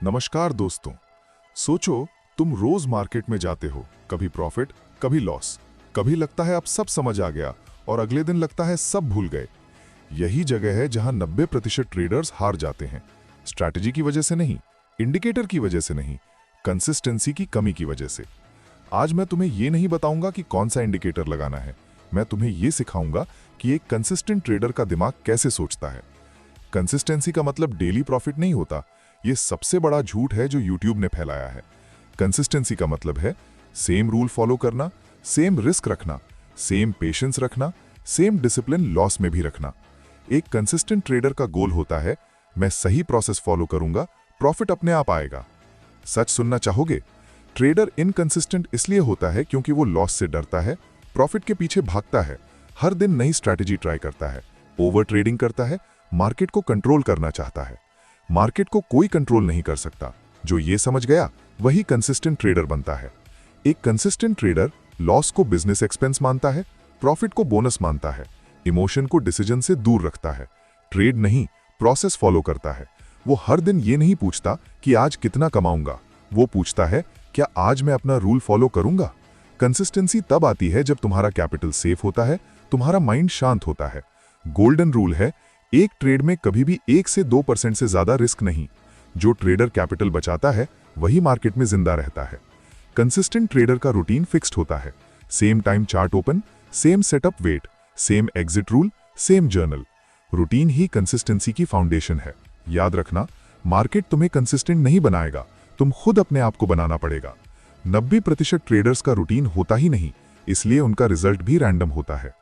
नमस्कार दोस्तों। सोचो, तुम रोज मार्केट में जाते हो, कभी प्रॉफिट कभी लॉस, कभी लगता है अब सब समझ आ गया और अगले दिन लगता है सब भूल गए। यही जगह है जहां 90% ट्रेडर्स हार जाते हैं। स्ट्रैटेजी की वजह से नहीं, इंडिकेटर की वजह से नहीं, कंसिस्टेंसी की कमी की वजह से। आज मैं तुम्हें ये नहीं बताऊंगा कि कौन सा इंडिकेटर लगाना है, मैं तुम्हें ये सिखाऊंगा कि एक कंसिस्टेंट ट्रेडर का दिमाग कैसे सोचता है। कंसिस्टेंसी का मतलब डेली प्रॉफिट नहीं होता, ये सबसे बड़ा झूठ है जो यूट्यूब ने फैलाया है। कंसिस्टेंसी का मतलब है सेम रूल फॉलो करना, सेम रिस्क रखना, सेम पेशेंस रखना, सेम डिसिप्लिन लॉस में भी रखना। एक कंसिस्टेंट ट्रेडर का गोल होता है, मैं सही प्रोसेस फॉलो करूंगा, प्रॉफिट अपने आप आएगा। सच सुनना चाहोगे? ट्रेडर इनकंसिस्टेंट इसलिए होता है क्योंकि वो लॉस से डरता है, प्रॉफिट के पीछे भागता है, हर दिन नई स्ट्रैटेजी ट्राई करता है, ओवर ट्रेडिंग करता है, मार्केट को कंट्रोल करना चाहता है। मार्केट को कोई कंट्रोल नहीं कर सकता। जो ये समझ गया वही कंसिस्टेंट ट्रेडर बनता है। एक कंसिस्टेंट ट्रेडर लॉस को बिजनेस एक्सपेंस मानता है, प्रॉफिट को बोनस मानता है, इमोशन को डिसीजन से दूर रखता है, ट्रेड नहीं प्रोसेस फॉलो करता है। वो हर दिन ये नहीं पूछता कि आज कितना कमाऊंगा, वो पूछता है क्या आज मैं अपना रूल फॉलो करूंगा। कंसिस्टेंसी तब आती है जब तुम्हारा कैपिटल सेफ होता है, तुम्हारा माइंड शांत होता है। गोल्डन रूल है, एक ट्रेड में कभी भी 1 से 2% से ज्यादा रिस्क नहीं। जो ट्रेडर कैपिटल बचाता है वही मार्केट में जिंदा रहता है। कंसिस्टेंट ट्रेडर का रूटीन फिक्स्ड होता है, same time chart open, same setup wait, same exit rule, same journal. Routine ही कंसिस्टेंसी की फाउंडेशन है। याद रखना, मार्केट तुम्हें कंसिस्टेंट नहीं बनाएगा, तुम खुद अपने आप को बनाना पड़ेगा। 90% ट्रेडर्स का रूटीन होता ही नहीं, इसलिए उनका रिजल्ट भी रैंडम होता है।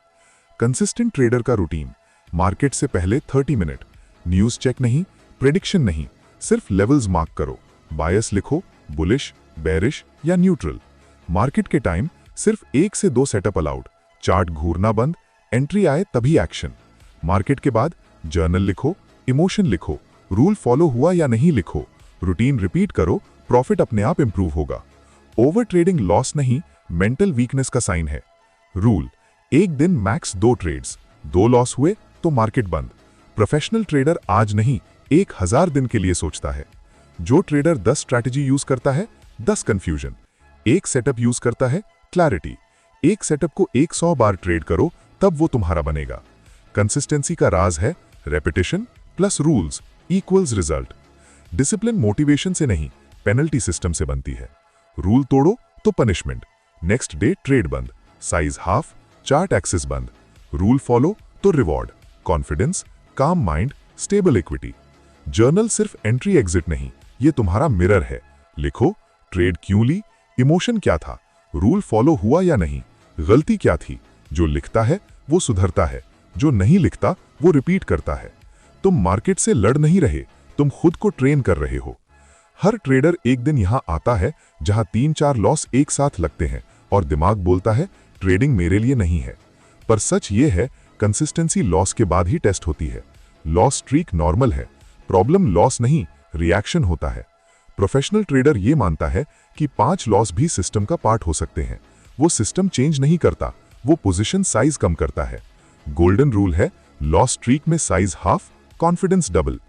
कंसिस्टेंट ट्रेडर का रूटीन: मार्केट से पहले 30 मिनट, न्यूज चेक नहीं, प्रेडिक्शन नहीं, सिर्फ लेवल्स मार्क करो, बायस लिखो, बुलिश, बेरिश या न्यूट्रल। मार्केट के टाइम सिर्फ 1 से 2 सेटअप अलाउड, चार्ट घूरना बंद, एंट्री आए तभी एक्शन। मार्केट के बाद जर्नल लिखो, इमोशन लिखो, रूल फॉलो हुआ या नहीं लिखो, रूटीन रिपीट करो, प्रॉफिट अपने आप इंप्रूव होगा। ओवर ट्रेडिंग लॉस नहीं, मेंटल वीकनेस का साइन है। रूल: एक दिन मैक्स 2 ट्रेड्स, 2 लॉस हुए तो मार्केट बंद। प्रोफेशनल ट्रेडर आज नहीं 1000 दिन के लिए सोचता है। जो ट्रेडर 10 स्ट्रैटेजी यूज करता है 10 कंफ्यूजन, एक सेटअप यूज करता है क्लैरिटी। एक सेटअप को 100 बार ट्रेड करो तब वो तुम्हारा बनेगा। कंसिस्टेंसी का राज है repetition plus rules equals result. Discipline motivation से नहीं, पेनल्टी सिस्टम से बनती है। रूल तोड़ो तो पनिशमेंट, नेक्स्ट डे ट्रेड बंद, साइज हाफ, चार्ट एक्सिस बंद। रूल फॉलो तो रिवॉर्ड, कॉन्फिडेंस, काम माइंड, स्टेबल इक्विटी। जर्नल सिर्फ एंट्री एग्जिट नहीं, ये तुम्हारा मिरर है। लिखो, ट्रेड क्यों ली, इमोशन क्या था, रूल फॉलो हुआ या नहीं, गलती क्या थी। जो लिखता है वो सुधरता है, जो नहीं लिखता वो रिपीट करता है। तुम मार्केट से लड़ नहीं रहे, तुम खुद को ट्रेन कर रहे हो। हर ट्रेडर एक दिन यहां आता है जहां 3-4 लॉस एक साथ लगते हैं और दिमाग बोलता है ट्रेडिंग मेरे लिए नहीं है। पर सच ये है, कंसिस्टेंसी लॉस के बाद ही टेस्ट होती है। लॉस स्ट्रीक नॉर्मल है, प्रॉब्लम लॉस नहीं रिएक्शन होता है। प्रोफेशनल ट्रेडर ये मानता है कि 5 लॉस भी सिस्टम का पार्ट हो सकते हैं। वो सिस्टम चेंज नहीं करता, वो पोजीशन साइज कम करता है। गोल्डन रूल है, लॉस स्ट्रीक में size half, confidence double.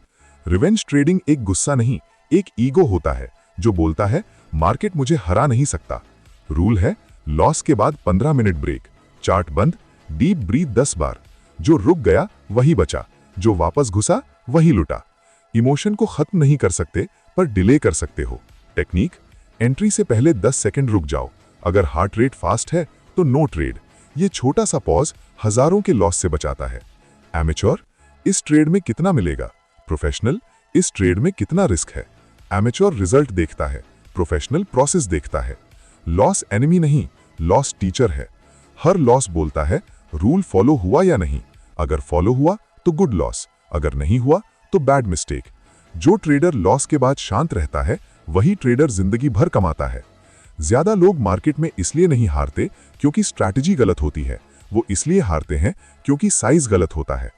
Revenge trading एक गुस्सा नहीं, एक ईगो होता है जो बोलता है मार्केट मुझे हरा नहीं सकता। रूल है, लॉस के बाद 15 मिनट ब्रेक, चार्ट बंद, डीप ब्रीथ 10 बार। जो रुक गया वही बचा, जो वापस घुसा वही लुटा। इमोशन को खत्म नहीं कर सकते पर डिले कर सकते हो। टेक्निक: एंट्री से पहले 10 सेकंड रुक जाओ, अगर हार्ट रेट फास्ट है तो नो ट्रेड। ये छोटा सा पॉज हजारों के लॉस से बचाता है। एमेच्योर: इस ट्रेड में कितना मिलेगा, प्रोफेशनल: इस ट्रेड में कितना रिस्क है। एमेच्योर रिजल्ट देखता है, प्रोफेशनल प्रोसेस देखता है। लॉस एनिमी नहीं, लॉस टीचर है। हर लॉस बोलता है रूल फॉलो हुआ या नहीं, अगर फॉलो हुआ तो गुड लॉस, अगर नहीं हुआ तो बैड मिस्टेक। जो ट्रेडर लॉस के बाद शांत रहता है वही ट्रेडर जिंदगी भर कमाता है। ज्यादा लोग मार्केट में इसलिए नहीं हारते क्योंकि स्ट्रैटेजी गलत होती है, वो इसलिए हारते हैं क्योंकि साइज गलत होता है।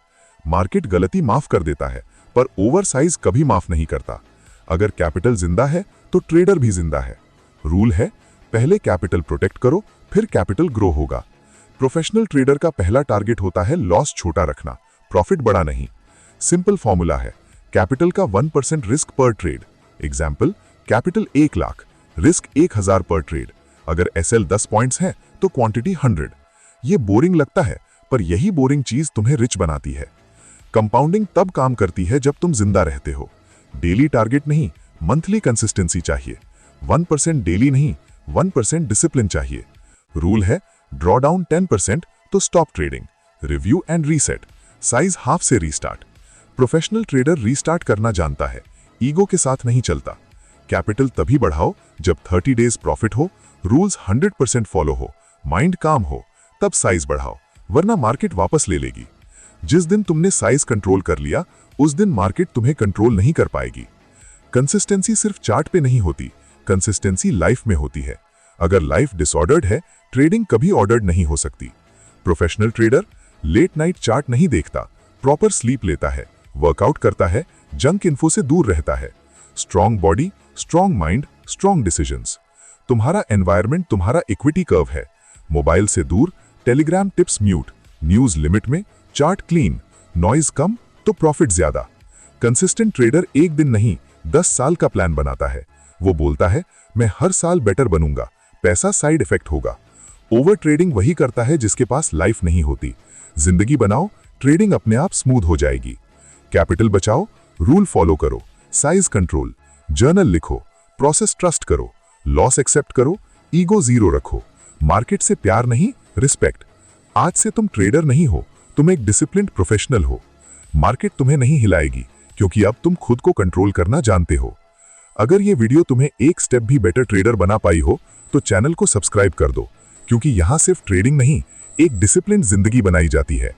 मार्केट गलती माफ कर देता है पर ओवर साइज कभी माफ नहीं करता। अगर कैपिटल जिंदा है तो ट्रेडर भी जिंदा है। रूल है, पहले कैपिटल प्रोटेक्ट करो फिर कैपिटल ग्रो होगा। प्रोफेशनल ट्रेडर का पहला टारगेट होता है लॉस छोटा रखना, प्रॉफिट बड़ा नहीं। सिंपल फॉर्मूला है, कैपिटल का 1% रिस्क पर trade, example, capital 1 lakh, risk 1000 पर ट्रेड। अगर SL 10 पॉइंट्स हैं तो क्वांटिटी 100। ये बोरिंग लगता है, पर यही बोरिंग चीज तुम्हें रिच बनाती है। कंपाउंडिंग तब काम करती है जब तुम जिंदा रहते हो। डेली टारगेट नहीं, मंथली कंसिस्टेंसी चाहिए। 1% डेली नहीं, 1% डिसिप्लिन चाहिए। रूल है, ड्रॉ डाउन 10% तो stop trading, review and reset, size half से रीस्टार्ट। प्रोफेशनल ट्रेडर रीस्टार्ट करना जानता है, ईगो के साथ नहीं चलता। कैपिटल तभी बढ़ाओ जब 30 डेज प्रॉफिट हो, रूल्स 100% फॉलो हो, माइंड काम हो, तब साइज बढ़ाओ, वरना मार्केट वापस ले लेगी। जिस दिन तुमने साइज कंट्रोल कर लिया, उस दिन मार्केट तुम्हें कंट्रोल नहीं कर पाएगी। कंसिस्टेंसी सिर्फ चार्ट पे नहीं होती, कंसिस्टेंसी लाइफ में होती है। अगर लाइफ डिसऑर्डर्ड है, ट्रेडिंग कभी ऑर्डर्ड नहीं हो सकती। Professional trader late night chart नहीं देखता, प्रॉपर स्लीप लेता है, वर्कआउट करता है, जंक इन्फो से दूर रहता है। Strong body, strong mind, strong decisions. तुम्हारा एनवायरनमेंट तुम्हारा इक्विटी कर्व है। मोबाइल से दूर, Telegram tips mute, news limit में, चार्ट क्लीन, नॉइज कम तो प्रॉफिट ज्यादा। कंसिस्टेंट ट्रेडर एक दिन नहीं 10 साल का प्लान बनाता है। वो बोलता है, मैं हर साल बेटर बनूंगा, पैसा साइड इफेक्ट होगा। ओवर ट्रेडिंग वही करता है जिसके पास लाइफ नहीं होती। जिंदगी बनाओ, ट्रेडिंग अपने आप स्मूथ हो जाएगी। कैपिटल बचाओ, रूल फॉलो करो, साइज कंट्रोल, जर्नल लिखो, प्रोसेस ट्रस्ट करो, लॉस एक्सेप्ट करो, ईगो जीरो रखो। मार्केट से प्यार नहीं, रिस्पेक्ट। आज से तुम ट्रेडर नहीं हो, तुम एक डिसिप्लिन्ड प्रोफेशनल हो। मार्केट तुम्हें नहीं हिलाएगी, क्योंकि अब तुम खुद को कंट्रोल करना जानते हो। अगर ये वीडियो तुम्हें एक स्टेप भी बेटर ट्रेडर बना पाई हो, तो चैनल को सब्सक्राइब कर दो, क्योंकि यहां सिर्फ ट्रेडिंग नहीं, एक डिसिप्लिन्ड जिंदगी बनाई जाती है।